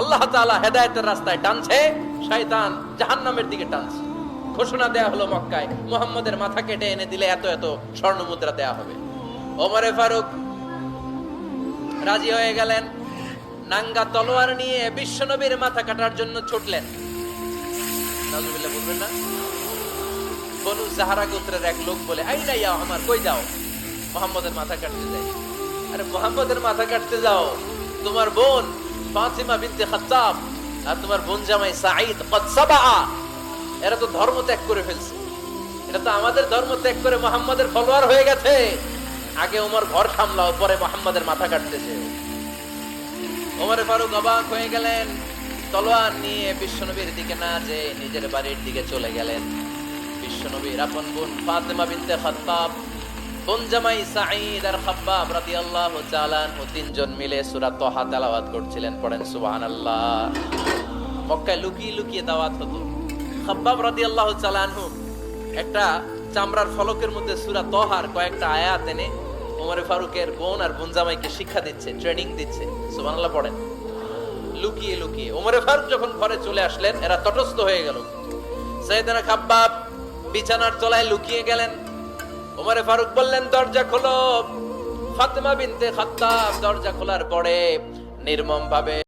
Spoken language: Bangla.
আল্লাহ তাআলা হেদায়েতের রাস্তায় টানছে, শয়তান জাহান্নামের দিকে টানছে। ঘোষণা দেয়া হলো মক্কায়, মুহাম্মদের মাথা কেটে এনে দিলে এত এত স্বর্ণ মুদ্রা দেয়া হবে। ওমরে ফারুক রাজি হয়ে গেলেন, নাঙ্গা তলোয়ার নিয়ে বিশ্বনবীর মাথা কাটার জন্য ছুটলেন। নাউজুবিল্লাহ বলবেন না? বনু জাহরা গোত্রের এক লোক বলে, আইনা ইয়া আমার, কই যাও? মুহাম্মদের মাথা কাটতে যাই। আরে মুহাম্মদের মাথা কাটতে যাও? তোমার বোন ফাতিমা বিনতে খাত্তাব আর তোমার বোন জামাই সাঈদ কদ সাবাআ, এরা তো ধর্ম ত্যাগ করে ফেলছে। এটা তো আমাদের ধর্ম ত্যাগ করে মুহাম্মদের ফলোয়ার হয়ে গেছে। আগে ওমর ঘর সামলাও, পরে মুহাম্মদের মাথা কাটতেছে। ওমরে ফারুক অবাক হয়ে গেলেন, তলোয়ার নিয়ে বিশ্বনবীর দিকে না যে নিজের বাড়ির দিকে চলে গেলেন। বিশ্বনবীর আপন বোন ফাতিমা বিনতে খাত্তাব, বোন জামাই সাঈদ আর খাব্বাব রাদিয়াল্লাহু তাআলা আনহু তিনজন মিলে সূরা তাহা তেলাওয়াত করছিলেন। পড়েন সুবহানাল্লাহ। মক্কায় লুকিয়ে লুকিয়ে দাওয়াত হতো। খাব্বাব রাদিয়াল্লাহু তাআলা আনহু একটা চামড়ার ফলকের মধ্যে সূরা তাহার কয়েকটা আয়াত এনে ওমরে ফারুকের বোন আর বোন জামাইকে শিক্ষা দিচ্ছে, ট্রেনিং দিচ্ছে। সুবহানাল্লাহ পড়েন। লুকিয়ে লুকিয়ে ওমরে ফারুক যখন ঘরে চলে আসলেন, এরা তটস্থ হয়ে গেল। সাইয়েদনা খাব্বাব বিছানার তলায় লুকিয়ে গেলেন। ওমরে ফারুক বললেন, দরজা খোলো। ফাতিমা বিনতে খাত্তাব দরজা খোলার পরে নির্মম ভাবে